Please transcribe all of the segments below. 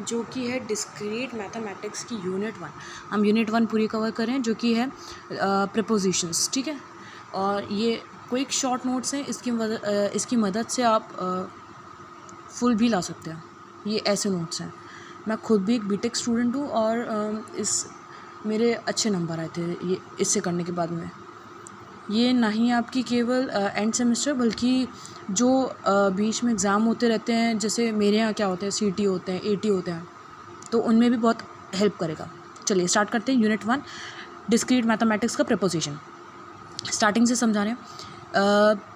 जो कि है डिस्क्रीट मैथमेटिक्स की यूनिट 1। हम यूनिट 1 पूरी कवर करें जो कि है प्रपोजिशंस, ठीक है। और ये क्विक शॉर्ट नोट्स हैं, इसकी मदद से आप फुल भी ला सकते हैं। ये ऐसे नोट्स हैं। मैं खुद भी एक बीटेक स्टूडेंट हूँ और मेरे अच्छे नंबर आए थे ये इससे करने के बाद में। ये ना ही आपकी केवल एंड सेमेस्टर बल्कि जो बीच में एग्ज़ाम होते रहते हैं, जैसे मेरे यहाँ क्या होते हैं, सीटी होते हैं, एटी होते हैं, तो उनमें भी बहुत हेल्प करेगा। चलिए स्टार्ट करते हैं यूनिट 1 डिस्क्रीट मैथमेटिक्स का प्रपोजिशन। स्टार्टिंग से समझा रहे हैं।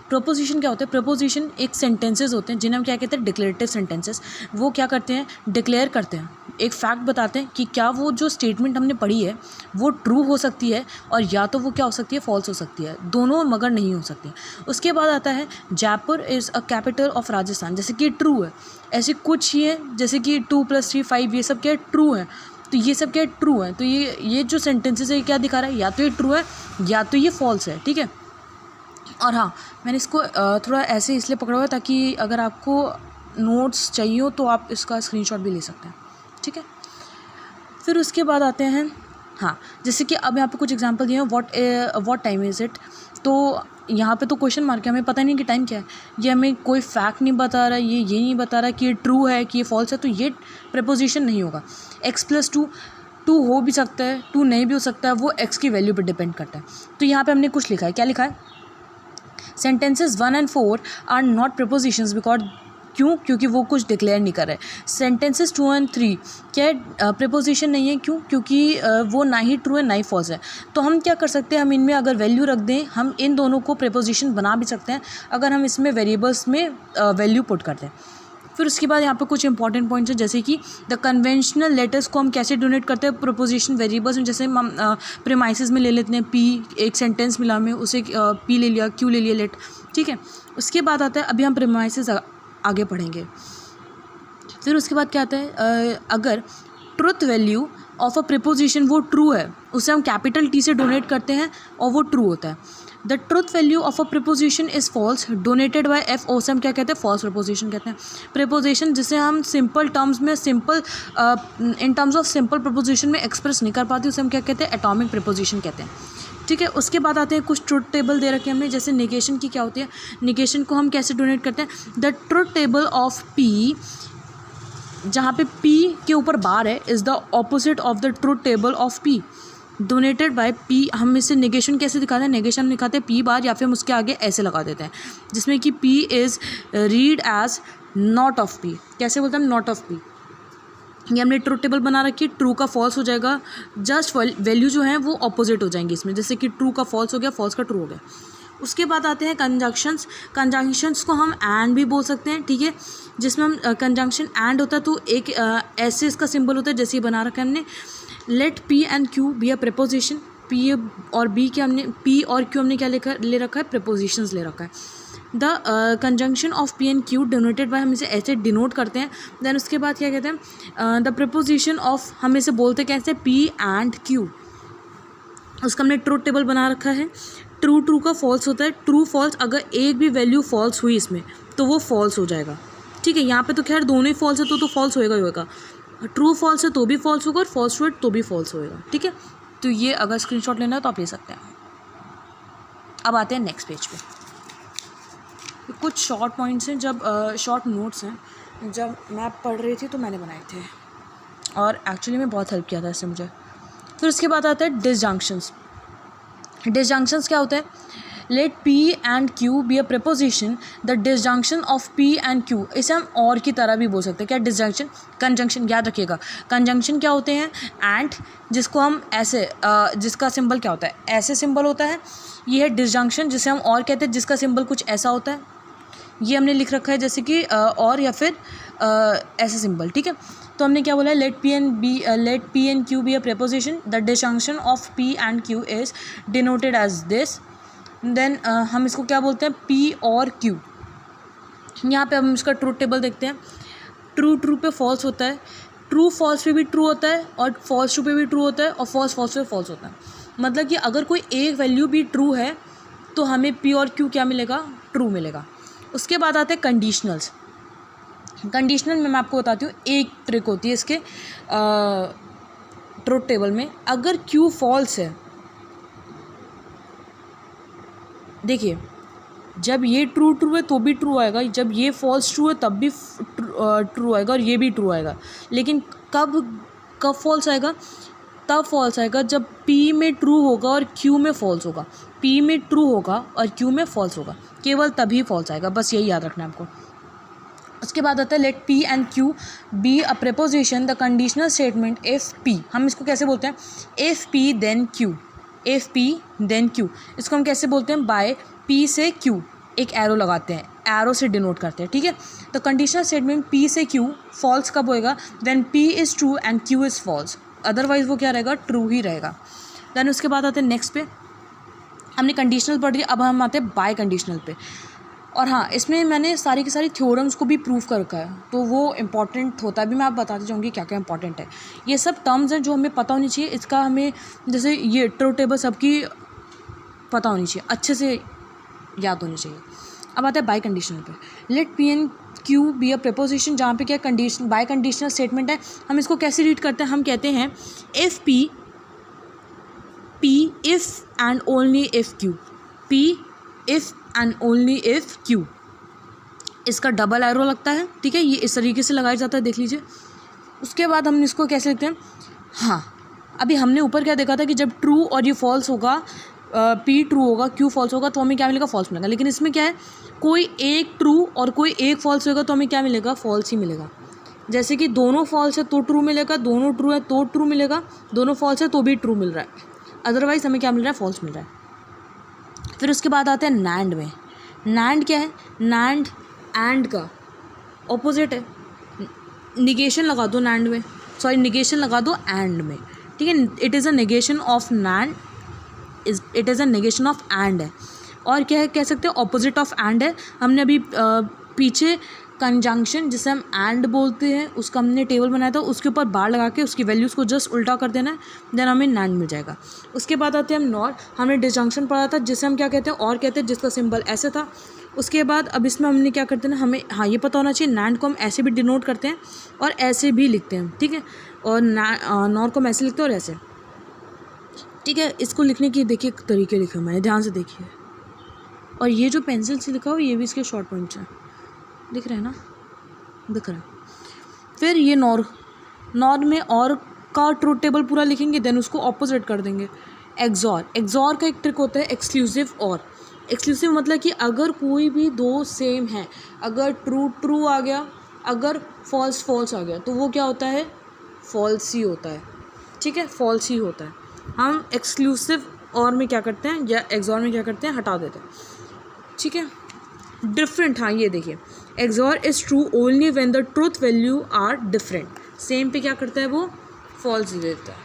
प्रपोजिशन क्या होता है? प्रपोजिशन एक सेंटेंसेस होते हैं जिन्हें हम क्या कहते हैं, डिक्लेरेटिव सेंटेंसेस। वो क्या करते हैं, डिक्लेयर करते हैं, एक फैक्ट बताते हैं कि क्या वो जो स्टेटमेंट हमने पढ़ी है वो ट्रू हो सकती है और या तो वो क्या हो सकती है, फॉल्स हो सकती है, दोनों मगर नहीं हो सकती। उसके बाद आता है Jaipur is a capital of Rajasthan, जैसे कि ट्रू है। ऐसे कुछ ही है जैसे कि 2 + 3 5, ये सब क्या है, ट्रू है। तो ये सब क्या है, ट्रू है। तो ये जो सेंटेंसेस है ये क्या दिखा रहा है, या तो ये ट्रू है या तो ये फॉल्स है, ठीक है। और हाँ, मैंने इसको थोड़ा ऐसे इसलिए पकड़ा हुआ है ताकि अगर आपको नोट्स चाहिए हो तो आप इसका स्क्रीनशॉट भी ले सकते हैं, ठीक है। फिर उसके बाद आते हैं, हाँ, जैसे कि अब यहाँ पे कुछ एग्जांपल दिए हैं, व्हाट टाइम इज़ इट। तो यहाँ पे तो क्वेश्चन मार्क है, हमें पता नहीं कि टाइम क्या है। ये हमें कोई फैक्ट नहीं बता रहा, ये नहीं बता रहा कि ये ट्रू है कि ये फॉल्स है, तो ये प्रपोजिशन नहीं होगा। x+2 2 हो भी सकता है, 2 नहीं भी हो सकता है, वो x की वैल्यू पर डिपेंड करता है। तो यहाँ पर हमने कुछ लिखा है, क्या लिखा है, सेंटेंसेस 1 और 4 आर नॉट प्रपोजिशंस बिकॉज, क्यों, क्योंकि वो कुछ डिक्लेयर नहीं कर रहे। सेंटेंसेस 2 और 3 क्या प्रपोजिशन नहीं है, क्यों, क्योंकि वो ना ही ट्रू है ना ही फॉल्स है। तो हम क्या कर सकते हैं, हम इनमें अगर वैल्यू रख दें, हम इन दोनों को प्रपोजिशन बना भी सकते हैं अगर हम इसमें वेरिएबल्स में वैल्यू पुट कर दें। फिर उसके बाद यहाँ पे कुछ इंपॉर्टेंट पॉइंट्स हैं, जैसे कि द कन्वेंशनल लेटर्स को हम कैसे डोनेट करते हैं प्रपोजिशन वेरिएबल्स में। जैसे हम प्रीमाइसेस में ले लेते हैं पी, एक सेंटेंस मिला में उसे पी ले लिया, क्यू ले लिया, लेट, ठीक है। उसके बाद आता है, अभी हम प्रीमाइसेस आगे पढ़ेंगे। फिर उसके बाद क्या आता है, अगर truth value of a preposition वो ट्रू है, उसे हम कैपिटल टी से डोनेट करते हैं और वो ट्रू होता है। The truth value of a proposition is false denoted by F, ओ से हम क्या कहते हैं, फॉल्स प्रीपोजिशन कहते हैं। प्रीपोजिशन जिसे हम सिंपल टर्म्स में in terms of simple preposition में एक्सप्रेस नहीं कर पाते, उसे हम क्या कहते हैं, एटॉमिक प्रीपोजिशन कहते हैं, ठीक है। उसके बाद आते हैं कुछ ट्रुथ टेबल दे रखे हैं हमने, जैसे निगेशन की क्या होती है, निगेशन को हम कैसे डोनेट करते हैं। The truth table of P, जहाँ पे P के ऊपर बार है, is the opposite of the truth table of P donated bye P। हम इसे नेगेशन कैसे दिखाते हैं, नेगेशन हम दिखाते हैं P बार या फिर हम उसके आगे ऐसे लगा देते हैं, जिसमें कि P is read as not of P। कैसे बोलते हैं, नॉट ऑफ P। ये हमने ट्रुथ टेबल बना रखी है, ट्रू का फॉल्स हो जाएगा, जस्ट वैल्यू जो है वो ऑपोजिट हो जाएंगी इसमें, जैसे कि ट्रू का फॉल्स हो गया, फॉल्स का ट्रू हो गया। उसके बाद आते हैं कंजंक्शंस। कंजंक्शंस को हम एंड भी बोल सकते हैं, ठीक है, जिसमें हम कंजंक्शन एंड होता है तो एक ऐसे इसका सिंबल होता है जैसे ये बना रखा है हमने। Let P and Q be a proposition, P और बी के हमने, पी और क्यू हमने क्या ले रखा है, प्रपोजिशंस ले रखा है। The conjunction of P and Q denoted by, हम इसे ऐसे डिनोट करते हैं। देन उसके बाद क्या कहते हैं, द प्रपोजिशन ऑफ, हम इसे बोलते कैसे, पी एंड क्यू। उसका हमने ट्रूथ टेबल बना रखा है। ट्रू ट्रू का फॉल्स होता है, ट्रू फॉल्स, अगर एक भी वैल्यू फॉल्स हुई इसमें तो वो फॉल्स हो जाएगा, ठीक है। यहाँ पे तो खैर दोनों ही फॉल्स है तो फॉल्स होएगा ही होएगा। ट्रू फॉल्स है तो भी फॉल्स होगा और फॉल्स ट्रू तो भी फॉल्स होएगा, ठीक है। तो ये अगर स्क्रीनशॉट लेना है तो आप ले सकते हैं। अब आते हैं नेक्स्ट पेज पे। कुछ शॉर्ट पॉइंट्स हैं, जब शॉर्ट नोट्स हैं, जब मैं पढ़ रही थी तो मैंने बनाए थे और एक्चुअली में बहुत हेल्प किया था इससे मुझे। फिर उसके बाद आता है डिसजंक्शंस। डिसजंक्शंस क्या होता है, let P and Q be a proposition, the disjunction of P and Q, इसे हम और की तरह भी बोल सकते हैं। क्या डिसजंक्शन, कंजंक्शन, याद रखिएगा कंजंक्शन क्या होते हैं, एंड जिसको हम ऐसे जिसका सिंबल क्या होता है, ऐसे सिंबल होता है। ये है डिसजंक्शन जिसे हम और कहते हैं, जिसका सिंबल कुछ ऐसा होता है। ये हमने लिख रखा है जैसे कि और या फिर ऐसे सिंबल, ठीक है। तो हमने क्या बोला है, let P and Q be a proposition, the disjunction of P and Q is denoted as this. Then हम इसको क्या बोलते हैं, P और Q। यहाँ पे हम इसका ट्रूथ टेबल देखते हैं। ट्रू ट्रू पे फॉल्स होता है, ट्रू फॉल्स पे भी ट्रू होता है और फॉल्स ट्रू पे भी ट्रू होता है और फॉल्स फॉल्स पे फॉल्स होता है। मतलब कि अगर कोई एक वैल्यू भी ट्रू है तो हमें P और Q क्या मिलेगा, ट्रू मिलेगा। उसके बाद आते हैं कंडीशनल्स। कंडीशनल में मैं आपको बताती हूँ, एक ट्रिक होती है इसके ट्रुथ टेबल में। अगर क्यू फॉल्स है, देखिए जब ये ट्रू ट्रू है तो भी ट्रू आएगा, जब ये फॉल्स ट्रू है तब भी ट्रू आएगा, और ये भी ट्रू आएगा। लेकिन कब कब फॉल्स आएगा? तब फॉल्स आएगा जब P में ट्रू होगा और Q में फॉल्स होगा। P में ट्रू होगा और Q में फॉल्स होगा, केवल तभी फॉल्स आएगा। बस यही याद रखना है आपको। उसके बाद आता है let P and Q be a proposition the conditional statement if P। हम इसको कैसे बोलते हैं? If P then Q, if P then Q। इसको हम कैसे बोलते हैं? बाय P से Q एक एरो लगाते हैं, एरो से डिनोट करते हैं, ठीक है। तो कंडीशनल स्टेटमेंट P से Q फॉल्स कब होएगा? Then P is true and Q is false, otherwise वो क्या रहेगा? ट्रू ही रहेगा। देन उसके बाद आते हैं नेक्स्ट पे, हमने कंडीशनल पढ़ लिया, अब हम आते हैं बाय कंडीशनल पे। और हाँ, इसमें मैंने सारी की सारी थ्योरम्स को भी प्रूव कर रखा है, तो वो इंपॉर्टेंट होता है। अभी मैं आप बताती जाऊँगी क्या क्या इंपॉर्टेंट है। ये सब टर्म्स हैं जो हमें पता होनी चाहिए। इसका हमें जैसे ये ट्रुथ टेबल सबकी पता होनी चाहिए, अच्छे से याद होनी चाहिए। अब आता है बाय कंडीशनल पे। Let P and Q be a proposition, जहाँ पे क्या कंडीशन बाय कंडीशनल स्टेटमेंट है। हम इसको कैसे रीड करते हैं? हम कहते हैं if P if and only if Q, P if and only if Q। इसका डबल एरो लगता है, ठीक है, ये इस तरीके से लगाया जाता है, देख लीजिए। उसके बाद हम इसको कैसे लिखते हैं? हाँ, अभी हमने ऊपर क्या देखा था कि जब ट्रू और ये फॉल्स होगा, P ट्रू होगा, Q फॉल्स होगा, तो हमें क्या मिलेगा? फॉल्स मिलेगा। लेकिन इसमें क्या है, कोई एक ट्रू और कोई एक फॉल्स होगा तो हमें क्या मिलेगा? फॉल्स ही मिलेगा। जैसे कि दोनों फॉल्स है तो ट्रू मिलेगा, दोनों ट्रू है तो ट्रू मिलेगा, दोनों फॉल्स है तो भी ट्रू मिल रहा है, अदरवाइज़ हमें क्या मिल रहा है? फॉल्स मिल रहा है। फिर उसके बाद आते हैं नैंड में। नैंड क्या है? नैंड एंड का ऑपोजिट है। निगेशन लगा दो नैंड में, सॉरी निगेशन लगा दो एंड में, ठीक है। It is a negation of NAND, it is a negation of and है। और क्या है, कह सकते हैं ऑपोजिट ऑफ एंड है। हमने अभी पीछे कंजंक्शन जिसे हम एंड बोलते हैं उसका हमने टेबल बनाया था, उसके ऊपर बार लगा के उसकी वैल्यूज़ को जस्ट उल्टा कर देना है, देन हमें नैंड मिल जाएगा। उसके बाद आते हैं हम नॉर। हमने डिसजंक्शन पढ़ा था जिसे हम क्या कहते हैं? और कहते हैं, जिसका सिंबल ऐसे था। उसके बाद अब इसमें हमने क्या करते हैं ना, हमें हाँ ये पता होना चाहिए, नैंड को हम ऐसे भी डिनोट करते हैं और ऐसे भी लिखते हैं, ठीक है। और नॉर को हम ऐसे लिखते हैं और ऐसे, ठीक है। इसको लिखने की देखिए तरीके लिखे मैंने, ध्यान से देखिए। और ये जो पेंसिल से लिखा हो ये भी इसके शॉर्ट पॉइंट्स हैं, दिख रहे हैं ना? दिख रहा है। फिर ये नॉर में और का ट्रुथ टेबल पूरा लिखेंगे, देन उसको ऑपोजिट कर देंगे। एक्सॉर का एक ट्रिक होता है एक्सक्लूसिव और। एक्सक्लूसिव मतलब कि अगर कोई भी दो सेम है, अगर ट्रू आ गया, अगर फॉल्स आ गया, तो वो क्या होता है? फॉल्स ही होता है, ठीक है, फॉल्स ही होता है। हम एक्सक्लूसिव और में क्या करते हैं या एक्सॉर में क्या करते हैं? हटा देते हैं, ठीक है। डिफरेंट, हाँ ये देखिए, XOR is true only when the truth value are different. Same पे क्या करता है वो? फॉल्स दे देता है।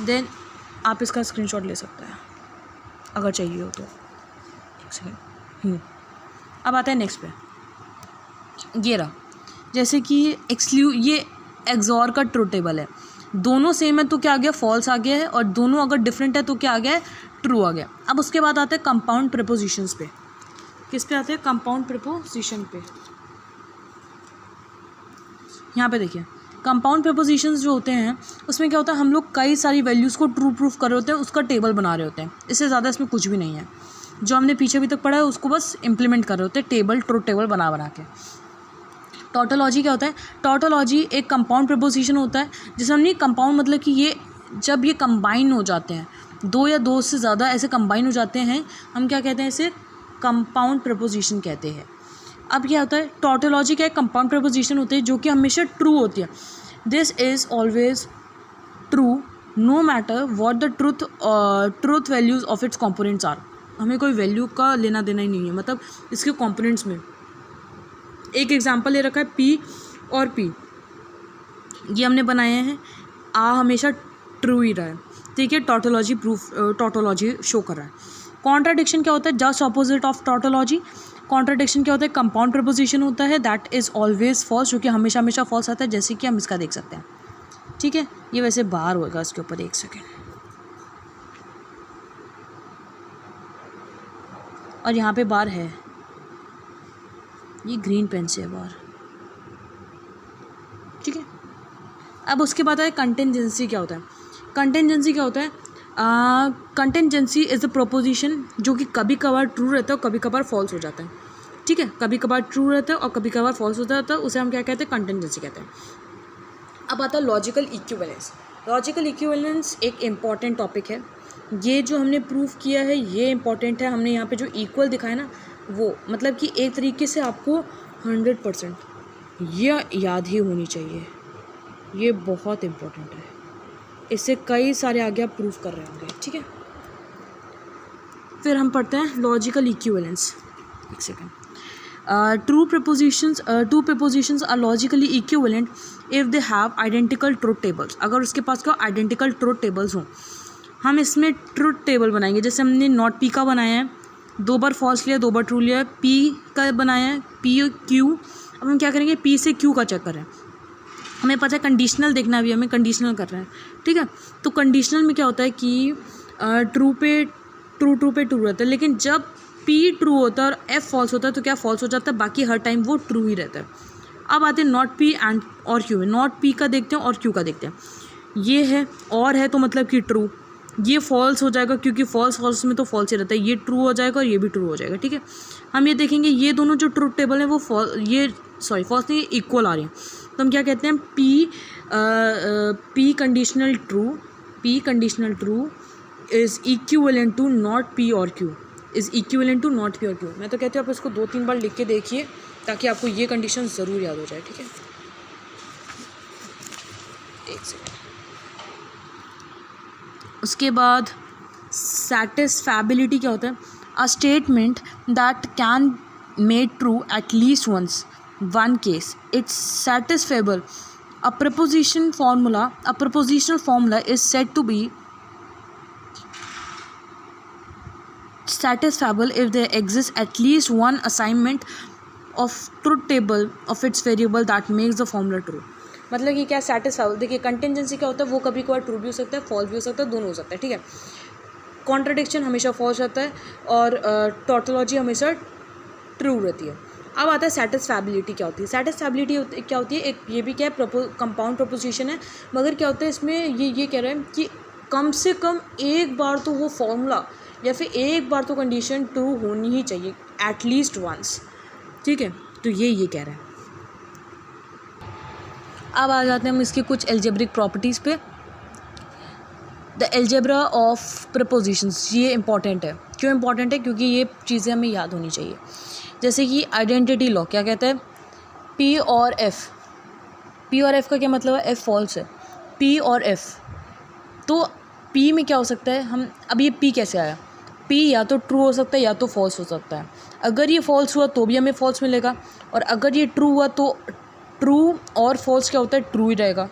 देन आप इसका स्क्रीनशॉट ले सकते हैं अगर चाहिए हो तो। एक सेकेंड। अब आता है नेक्स्ट पे, ये रहा। जैसे कि ये एक्सॉर का ट्रूथ टेबल है, दोनों सेम है तो क्या आ गया? फॉल्स आ गया है, और दोनों अगर डिफरेंट है तो क्या आ गया है? ट्रू आ गया। अब उसके बाद आते हैं कंपाउंड प्रीपोजिशंस पे। किस पे आते हैं? कंपाउंड प्रीपोजिशन पे। यहाँ पे देखिए, कंपाउंड प्रीपोजिशंस जो होते हैं उसमें क्या होता है, हम लोग कई सारी वैल्यूज़ को ट्रू प्रूफ कर रहे होते हैं, उसका टेबल बना रहे होते हैं। इससे ज़्यादा इसमें कुछ भी नहीं है। जो हमने पीछे अभी तक पढ़ा है उसको बस इम्प्लीमेंट कर रहे होते हैं, टेबल, ट्रू टेबल बना के। टॉटोलॉजी क्या होता है? टॉटोलॉजी एक कंपाउंड प्रीपोजिशन होता है, जिसे हमने कंपाउंड मतलब कि ये जब ये कंबाइन हो जाते हैं, दो या दो से ज़्यादा ऐसे कंबाइन हो जाते हैं, हम क्या कहते हैं? इसे कंपाउंड प्रीपोजिशन कहते हैं। अब क्या होता है? टॉटोलॉजी का एक कंपाउंड प्रीपोजिशन होती है जो कि हमेशा ट्रू होती है। This is always true no matter what the truth values of its components are. हमें कोई वैल्यू का लेना देना ही नहीं है, मतलब इसके कंपोनेंट्स में। एक एग्जांपल ले रखा है P और P, ये हमने बनाए हैं, आ हमेशा ट्रू ही रहा है, ठीक है। टॉटोलॉजी शो कर रहा है। कॉन्ट्राडिक्शन क्या होता है? Just opposite of tautology. Contradiction क्या होता है? कंपाउंड प्रीपोजिशन होता है, दैट इज़ ऑलवेज फॉल्स, जो कि हमेशा फॉल्स आता है, जैसे कि हम इसका देख सकते हैं, ठीक है। ये वैसे बाहर होगा इसके ऊपर, एक सेकेंड। और यहाँ पे बार है, ये ग्रीन पेन से है बाहर, ठीक है। अब उसके बाद है कंटिजेंसी क्या होता है। कंटिजेंसी क्या होता है, कंटिजेंसी इज़ अ प्रोपोजिशन जो कि कभी कभार ट्रू रहता है और कभी कभार फॉल्स हो जाता है, ठीक है। कभी कभार ट्रू रहता है और कभी कभार फॉल्स हो जाता है, उसे हम क्या कहते हैं, कंटिजेंसी कहते हैं। अब आता है लॉजिकल इक्विवेलेंस। लॉजिकल इक्विवेलेंस एक इम्पॉर्टेंट टॉपिक है। ये जो हमने प्रूफ किया है ये इम्पॉर्टेंट है। हमने यहाँ पे जो इक्वल दिखाया ना, वो मतलब कि एक तरीके से आपको 100% ये याद ही होनी चाहिए, ये बहुत इम्पोर्टेंट है। इससे कई सारे आगे आप प्रूफ कर रहे होंगे, ठीक है। फिर हम पढ़ते हैं लॉजिकल इक्विवेलेंस। एक second. Two prepositions are logically equivalent if they have identical truth tables. अगर उसके पास क्या आइडेंटिकल ट्रूथ टेबल्स हों, हम इसमें ट्रूथ टेबल बनाएंगे। जैसे हमने नॉट पी का बनाया है, 2 बार फॉल्स लिया, 2 बार ट्रू लिया है। पी का बनाया है, पी क्यू। अब हम क्या करेंगे, पी से क्यू का चेक कर रहे हैं। हमें पता है कंडीशनल देखना भी, हमें कंडीशनल कर रहे हैं, ठीक है। तो कंडीशनल में क्या होता है कि ट्रू पे ट्रू रहता है, लेकिन जब पी ट्रू होता है और एफ फॉल्स होता है तो क्या फॉल्स हो जाता है, बाकी हर टाइम वो ट्रू ही रहता है। अब आते हैं नॉट पी एंड और क्यू में। नॉट पी का देखते हैं और क्यू का देखते हैं। ये है और है तो मतलब कि ट्रू, ये फॉल्स हो जाएगा क्योंकि फॉल्स में तो फॉल्स ही रहता है। ये ट्रू हो जाएगा और ये भी ट्रू हो जाएगा, ठीक है। हम ये देखेंगे ये दोनों जो ट्रूथ टेबल है वो फॉल्स नहीं, इक्वल आ रही हैं। तो हम क्या कहते हैं, p conditional true is equivalent to not p और q, is equivalent to not p और क्यू। मैं तो कहती हूँ आप इसको 2-3 बार लिख के देखिए ताकि आपको ये कंडीशन ज़रूर याद हो जाए, ठीक है। एक सेकेंड। उसके बाद सैटिस्फैबिलिटी क्या होता है, a statement that can made true at least once one case, it's satisfiable. A propositional formula is said to be satisfiable if there exists at least one assignment of truth table of its variable that makes the formula true। मतलब कि क्या satisfiable, देखिए contingency क्या होता है, वो कभी कभार ट्रू भी हो सकता है, फॉल्स भी हो सकता है, दोनों हो सकता है, ठीक है। कॉन्ट्राडिक्शन हमेशा फॉल्स रहता है और टॉटोलॉजी हमेशा ट्रू रहती है। अब आता है सेटिस्फैबिलिटी क्या होती है। सेटिस्फैबिलिटी क्या होती है, एक ये भी क्या है, कंपाउंड प्रपोजिशन है, मगर क्या होता है इसमें ये कह रहा है कि कम से कम एक बार तो वो फॉर्मूला या फिर एक बार तो कंडीशन ट्रू होनी ही चाहिए, एटलीस्ट वंस, ठीक है। तो ये कह रहा है। अब आ जाते हैं हम इसके कुछ एल्जेब्रिक प्रॉपर्टीज़ पे। द एल्जेब्रा ऑफ प्रपोजिशंस, ये इंपॉर्टेंट है। क्यों इंपॉर्टेंट है, क्योंकि ये चीज़ें हमें याद होनी चाहिए। जैसे कि आइडेंटिटी लॉ क्या कहता है, पी और एफ का क्या मतलब है, एफ फॉल्स है, पी और एफ। तो पी में क्या हो सकता है, हम अब ये पी कैसे आया, पी या तो ट्रू हो सकता है या तो फॉल्स हो सकता है। अगर ये फॉल्स हुआ तो भी हमें फॉल्स मिलेगा, और अगर ये ट्रू हुआ तो ट्रू और फॉल्स क्या होता है, ट्रू ही रहेगा।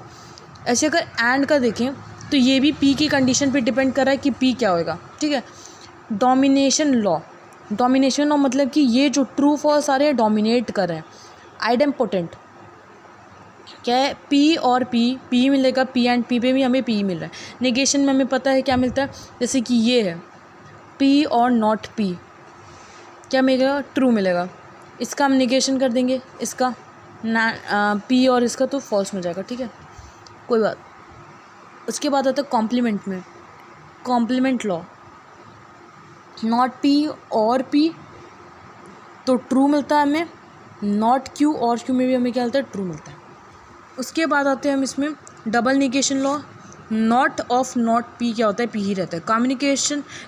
ऐसे अगर एंड का देखें तो ये भी पी की कंडीशन पे डिपेंड कर रहा है कि पी क्या होएगा, ठीक है। डोमिनेशन लॉ मतलब कि ये जो ट्रू फॉल्स आ रहे हैं डोमिनेट कर रहे हैं। आइडेम्पोटेंट क्या है, पी और पी मिलेगा, पी एंड पी पे भी हमें पी मिल रहा है। नेगेशन में हमें पता है क्या मिलता है, जैसे कि ये है पी और नॉट पी, क्या मिलेगा, ट्रू मिलेगा। इसका हम नेगेशन कर देंगे, इसका पी और इसका तो फॉल्स मिल जाएगा, ठीक है, कोई बात। उसके बाद आता है कॉम्प्लीमेंट में, कॉम्प्लीमेंट लॉ, नॉट पी और पी तो ट्रू मिलता है हमें, नॉट क्यू और क्यू में भी हमें क्या मिलता है, ट्रू मिलता है। उसके बाद आते हैं हम इसमें double negation law, not of not P क्या होता है, पी ही रहता है।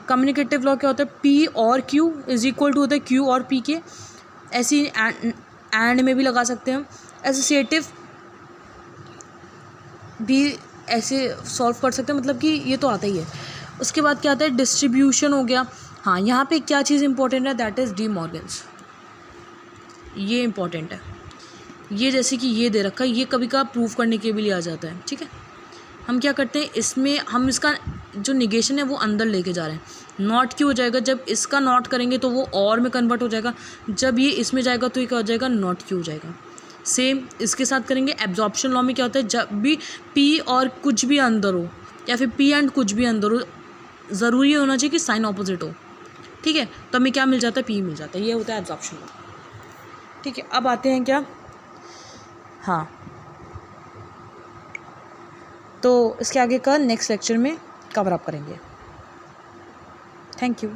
कम्युनिकेटिव लॉ क्या होता है, पी और क्यू इज इक्वल टू होता है क्यू और पी के। ऐसी एंड में भी लगा सकते हैं हम। एसोसिएटिव भी ऐसे सॉल्व कर सकते हैं, मतलब कि ये तो आता ही है। उसके बाद क्या आता है, डिस्ट्रीब्यूशन हो गया। हाँ, यहाँ पे क्या चीज़ इंपॉर्टेंट है, दैट इज़ डी मॉर्गन्स, ये इंपॉर्टेंट है। ये जैसे कि ये दे रखा है, ये कभी का प्रूफ करने के लिए आ जाता है, ठीक है। हम क्या करते हैं, इसमें हम इसका जो निगेशन है वो अंदर लेके जा रहे हैं। नॉट क्यों हो जाएगा, जब इसका नॉट करेंगे तो वो और में कन्वर्ट हो जाएगा, जब ये इसमें जाएगा तो ये क्या हो जाएगा, नॉट क्यों हो जाएगा। सेम इसके साथ करेंगे। एब्जॉर्प्शन लॉ में क्या होता है, जब भी पी और कुछ भी अंदर हो या फिर पी एंड कुछ भी अंदर हो, ज़रूरी होना चाहिए कि साइन ऑपोजिट हो, ठीक है, तो हमें क्या मिल जाता है, पी मिल जाता है। ये होता है एब्जॉर्प्शन लॉ। ठीक है, अब आते हैं क्या, हाँ, तो इसके आगे का नेक्स्ट लेक्चर में कवर अप करेंगे। Thank you.